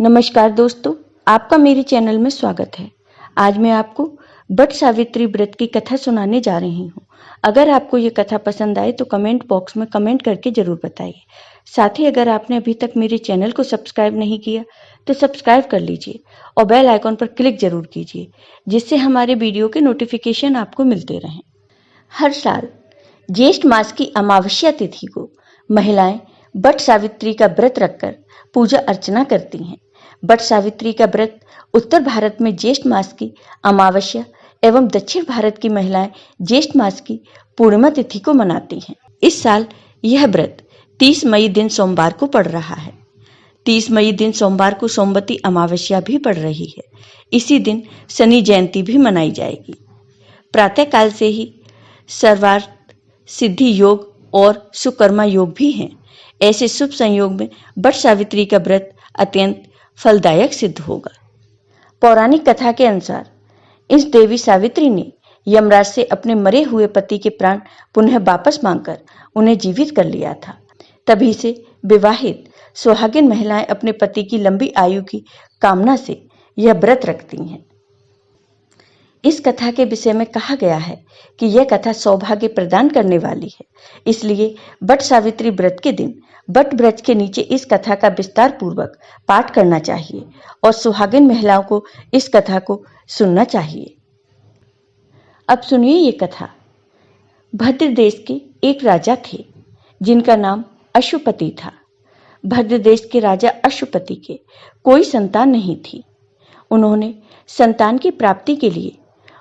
नमस्कार दोस्तों, आपका मेरे चैनल में स्वागत है। आज मैं आपको वट सावित्री व्रत की कथा सुनाने जा रही हूँ। अगर आपको ये कथा पसंद आए तो कमेंट बॉक्स में कमेंट करके जरूर बताइए। साथ ही अगर आपने अभी तक मेरे चैनल को सब्सक्राइब नहीं किया तो सब्सक्राइब कर लीजिए और बेल आइकॉन पर क्लिक जरूर कीजिए, जिससे हमारे वीडियो के नोटिफिकेशन आपको मिलते रहें। हर साल ज्येष्ठ मास की अमावस्या तिथि को महिलाएं वट सावित्री का व्रत रखकर पूजा अर्चना करती हैं। वट सावित्री का व्रत उत्तर भारत में ज्येष्ठ मास की अमावस्या एवं दक्षिण भारत की महिलाएं ज्येष्ठ मास की पूर्णिमा तिथि को मनाती हैं। इस साल यह व्रत 30 मई दिन सोमवार को पड़ रहा है। 30 मई दिन सोमवार को सोमवती अमावस्या भी पड़ रही है। इसी दिन शनि जयंती भी मनाई जाएगी। प्रातःकाल से ही सर्वार्थ सिद्धि योग और सुकर्मा योग भी हैं। ऐसे शुभ संयोग में वट सावित्री का व्रत अत्यंत फलदायक सिद्ध होगा। पौराणिक कथा के अनुसार इस देवी सावित्री ने यमराज से अपने मरे हुए पति के प्राण पुनः वापस मांगकर उन्हें जीवित कर लिया था। तभी से विवाहित सुहागिन महिलाएं अपने पति की लंबी आयु की कामना से यह व्रत रखती हैं। इस कथा के विषय में कहा गया है कि यह कथा सौभाग्य प्रदान करने वाली है। इसलिए वट सावित्री व्रत के दिन वट वृक्ष के नीचे इस कथा का विस्तार पूर्वक पाठ करना चाहिए और सुहागिन महिलाओं को इस कथा को सुनना चाहिए। अब सुनिए ये कथा। भद्र देश के एक राजा थे जिनका नाम अश्वपति था। भद्र देश के राजा अश्वपति के कोई संतान नहीं थी। उन्होंने संतान की प्राप्ति के लिए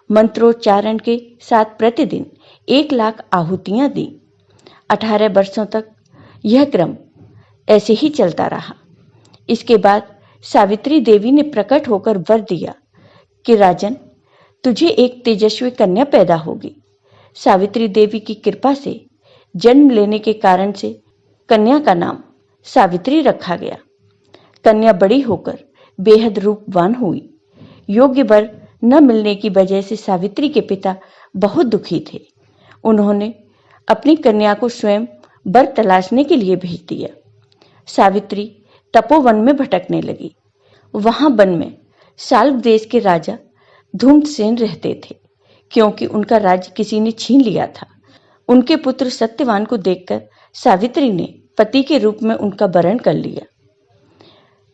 मंत्रोच्चारण के साथ प्रतिदिन 1 लाख आहुतियां दी। 18 वर्षों तक यह क्रम ऐसे ही चलता रहा। इसके बाद सावित्री देवी ने प्रकट होकर वर दिया कि राजन, तुझे एक तेजस्वी कन्या पैदा होगी। सावित्री देवी की कृपा से जन्म लेने के कारण से कन्या का नाम सावित्री रखा गया। कन्या बड़ी होकर बेहद रूपवान हुई। योग्य वर न मिलने की वजह से सावित्री के पिता बहुत दुखी थे। उन्होंने अपनी कन्या को स्वयं वर तलाशने के लिए भेज दिया। सावित्री तपोवन में भटकने लगी। वहां वन में शाल्व देश के राजा धूम्रसेन रहते थे, क्योंकि उनका राज्य किसी ने छीन लिया था। उनके पुत्र सत्यवान को देखकर सावित्री ने पति के रूप में उनका वरण कर लिया।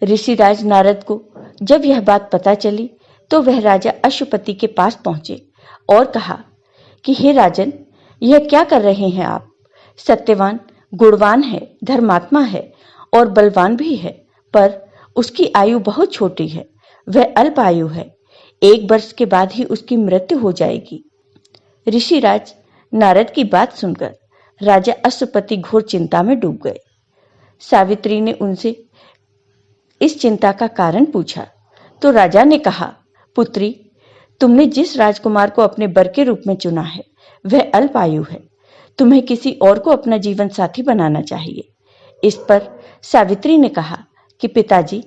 ऋषिराज नारद को जब यह बात पता चली तो वह राजा अश्वपति के पास पहुंचे और कहा कि हे राजन, यह क्या कर रहे हैं आप? सत्यवान गुणवान है, धर्मात्मा है और बलवान भी है, पर उसकी आयु बहुत छोटी है। वह अल्प आयु है। 1 वर्ष के बाद ही उसकी मृत्यु हो जाएगी। ऋषिराज नारद की बात सुनकर राजा अश्वपति घोर चिंता में डूब गए। सावित्री ने उनसे इस चिंता का कारण पूछा तो राजा ने कहा, पुत्री, तुमने जिस राजकुमार को अपने वर के रूप में चुना है वह अल्प आयु है। तुम्हें किसी और को अपना जीवन साथी बनाना चाहिए। इस पर सावित्री ने कहा कि पिताजी,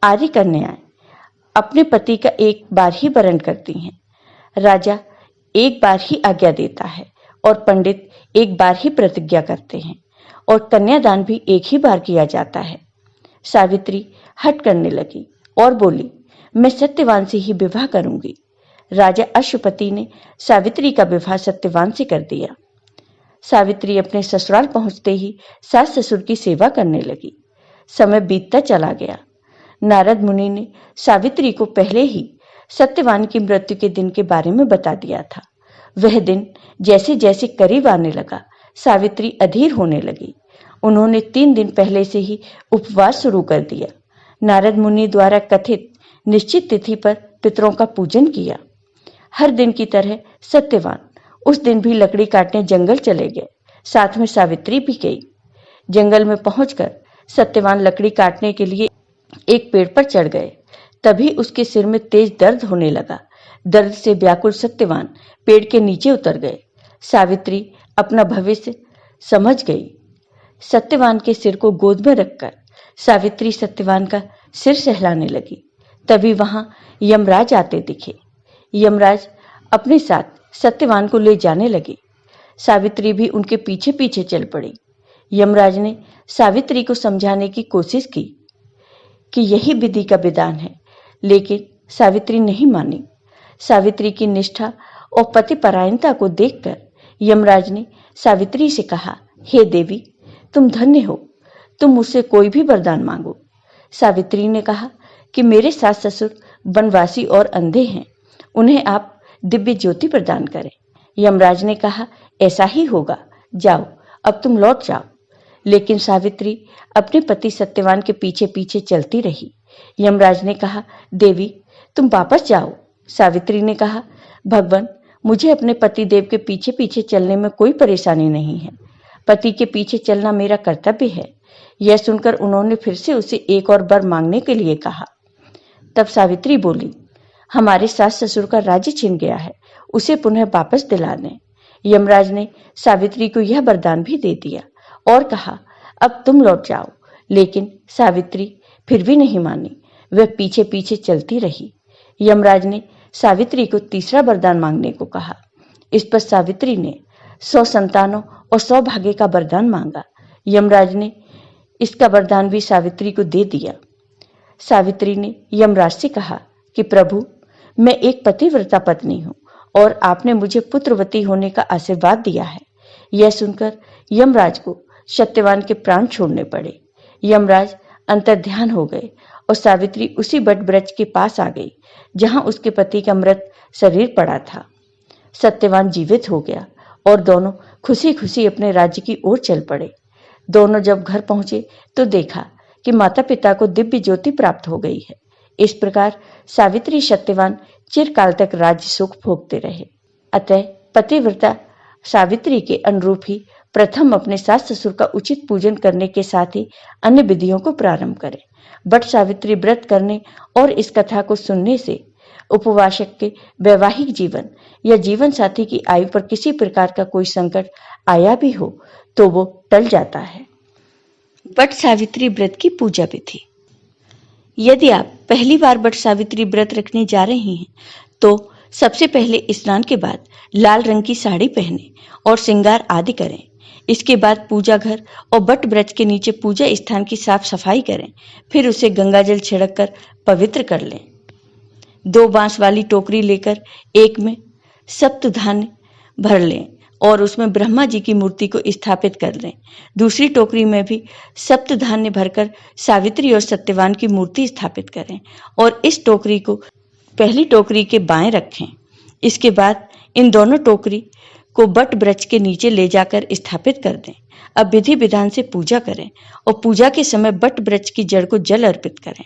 आर्य कन्याएं अपने पति का एक बार ही वरण करती हैं। राजा एक बार ही आज्ञा देता है और पंडित एक बार ही प्रतिज्ञा करते हैं और कन्यादान भी एक ही बार किया जाता है। सावित्री हट करने लगी और बोली, मैं सत्यवान से ही विवाह करूंगी। राजा अश्वपति ने सावित्री का विवाह सत्यवान से कर दिया। सावित्री अपने ससुराल पहुंचते ही सास ससुर की सेवा करने लगी। समय बीतता चला गया। नारद मुनि ने सावित्री को पहले ही सत्यवान की मृत्यु के दिन के बारे में बता दिया था। वह दिन जैसे जैसे करीब आने लगा, सावित्री अधीर होने लगी। उन्होंने 3 दिन पहले से ही उपवास शुरू कर दिया। नारद मुनि द्वारा कथित निश्चित तिथि पर पितरों का पूजन किया। हर दिन की तरह सत्यवान उस दिन भी लकड़ी काटने जंगल चले गए। साथ में सावित्री भी गई। जंगल में पहुंचकर सत्यवान लकड़ी काटने के लिए एक पेड़ पर चढ़ गए। तभी उसके सिर में तेज दर्द होने लगा। दर्द से व्याकुल सत्यवान पेड़ के नीचे उतर गए। सावित्री अपना भविष्य समझ गई। सत्यवान के सिर को गोद में रखकर सावित्री सत्यवान का सिर सहलाने लगी। तभी वहां यमराज आते दिखे। यमराज अपने साथ सत्यवान को ले जाने लगे। सावित्री भी उनके पीछे पीछे चल पड़ी। यमराज ने सावित्री को समझाने की कोशिश की कि यही विधि का विधान है, लेकिन सावित्री नहीं मानी। सावित्री की निष्ठा और पतिपरायणता को देखकर यमराज ने सावित्री से कहा, हे देवी, तुम धन्य हो, तुम मुझसे कोई भी वरदान मांगो। सावित्री ने कहा कि मेरे सास ससुर वनवासी और अंधे हैं, उन्हें आप दिव्य ज्योति प्रदान करें। यमराज ने कहा, ऐसा ही होगा, जाओ, अब तुम लौट जाओ। लेकिन सावित्री अपने पति सत्यवान के पीछे पीछे चलती रही। यमराज ने कहा, देवी, तुम वापस जाओ। सावित्री ने कहा, भगवान, मुझे अपने पति देव के पीछे पीछे चलने में कोई परेशानी नहीं है। पति के पीछे चलना मेरा कर्तव्य है। यह सुनकर उन्होंने फिर से उसे एक और वर मांगने के लिए कहा। तब सावित्री बोली, हमारे सास ससुर का राज्य छिन गया है, उसे पुनः वापस दिला दें। यमराज ने सावित्री को यह वरदान भी दे दिया और कहा, अब तुम लौट जाओ। लेकिन सावित्री फिर भी नहीं मानी, वह पीछे पीछे चलती रही। यमराज ने सावित्री को तीसरा वरदान मांगने को कहा। इस पर सावित्री ने 100 संतानों और सौभाग्य का वरदान मांगा। यमराज ने इसका वरदान भी सावित्री को दे दिया। सावित्री ने यमराज से कहा कि प्रभु, मैं एक पतिव्रता पत्नी हूँ और आपने मुझे पुत्रवती होने का आशीर्वाद दिया है। यह सुनकर यमराज को सत्यवान के प्राण छोड़ने पड़े। यमराज अंतर्ध्यान हो गए और सावित्री उसी बट वृक्ष के पास आ गई जहां उसके पति का मृत शरीर पड़ा था। सत्यवान जीवित हो गया और दोनों खुशी खुशी अपने राज्य की ओर चल पड़े। दोनों जब घर पहुंचे तो देखा कि माता पिता को दिव्य ज्योति प्राप्त हो गई है। इस प्रकार सावित्री सत्यवान चिरकाल तक राज्य सुख भोगते रहे। अतः पतिव्रता सावित्री के अनुरूप ही प्रथम अपने सास ससुर का उचित पूजन करने के साथ ही अन्य विधियों को प्रारंभ करें। बट सावित्री व्रत करने और इस कथा को सुनने से उपवासक के वैवाहिक जीवन या जीवन साथी की आयु पर किसी प्रकार का कोई संकट आया भी हो तो वो टल जाता है। बट सावित्री व्रत की पूजा विधि। यदि आप पहली बार बट सावित्री व्रत रखने जा रहे हैं तो सबसे पहले स्नान के बाद लाल रंग की साड़ी पहने और श्रृंगार आदि करें। इसके बाद पूजा घर और बट वृक्ष के नीचे पूजा स्थान की साफ सफाई करें। फिर उसे गंगाजल छिड़क कर पवित्र कर लें। 2 बांस वाली टोकरी लेकर एक में सप्त धान्य भर लें और उसमें ब्रह्मा जी की मूर्ति को स्थापित कर लें। दूसरी टोकरी में भी सप्त धान्य भरकर सावित्री और सत्यवान की मूर्ति स्थापित करें और इस टोकरी को पहली टोकरी के बाएं रखें। इसके बाद इन दोनों टोकरी को बट वृक्ष के नीचे ले जाकर स्थापित कर दें। अब विधि विधान से पूजा करें और पूजा के समय बट वृक्ष की जड़ को जल अर्पित करें।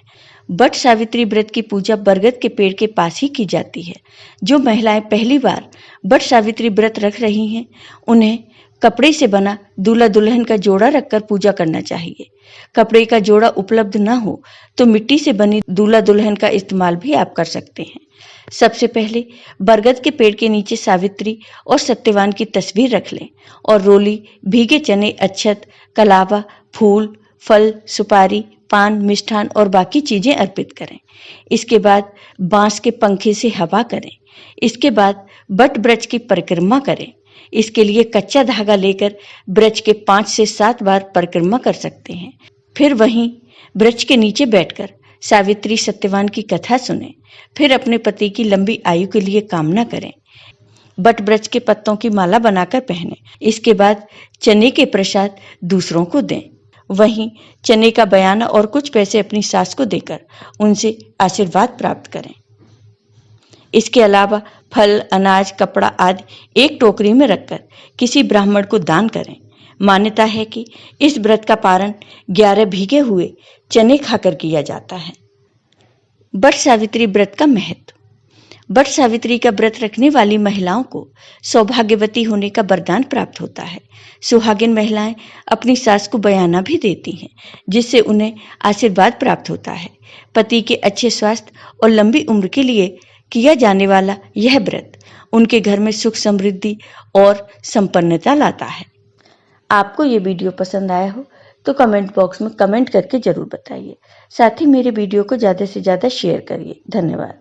बट सावित्री व्रत की पूजा बरगद के पेड़ के पास ही की जाती है। जो महिलाएं पहली बार बट सावित्री व्रत रख रही हैं, उन्हें कपड़े से बना दूल्हा दुल्हन का जोड़ा रखकर पूजा करना चाहिए। कपड़े का जोड़ा उपलब्ध न हो तो मिट्टी से बनी दूल्हा दुल्हन का इस्तेमाल भी आप कर सकते हैं। सबसे पहले बरगद के पेड़ के नीचे सावित्री और सत्यवान की तस्वीर रख लें और रोली, भीगे चने, अक्षत, कलावा, फूल, फल, सुपारी, पान, मिष्ठान और बाकी चीजें अर्पित करें। इसके बाद बांस के पंखे से हवा करें। इसके बाद बट वृक्ष की परिक्रमा करें। इसके लिए कच्चा धागा लेकर वृक्ष के 5 से 7 बार परिक्रमा कर सकते हैं। फिर वहीं वृक्ष के नीचे बैठकर सावित्री सत्यवान की कथा सुने। फिर अपने पति की लंबी आयु के लिए कामना करें। बट वृक्ष के पत्तों की माला बनाकर पहने। इसके बाद चने के प्रसाद दूसरों को दें। वहीं चने का बयाना और कुछ पैसे अपनी सास को देकर उनसे आशीर्वाद प्राप्त करें। इसके अलावा फल, अनाज, कपड़ा आदि एक टोकरी में रखकर किसी ब्राह्मण को दान करें। मान्यता है कि इस व्रत का पारण 11 भीगे हुए चने खाकर किया जाता है। बट सावित्री व्रत का महत्व। बट सावित्री का व्रत रखने वाली महिलाओं को सौभाग्यवती होने का वरदान प्राप्त होता है। सुहागिन महिलाएं अपनी सास को बयाना भी देती हैं, जिससे उन्हें आशीर्वाद प्राप्त होता है। पति के अच्छे स्वास्थ्य और लंबी उम्र के लिए किया जाने वाला यह व्रत उनके घर में सुख, समृद्धि और संपन्नता लाता है। आपको ये वीडियो पसंद आया हो तो कमेंट बॉक्स में कमेंट करके जरूर बताइए। साथ ही मेरे वीडियो को ज़्यादा से ज़्यादा शेयर करिए। धन्यवाद।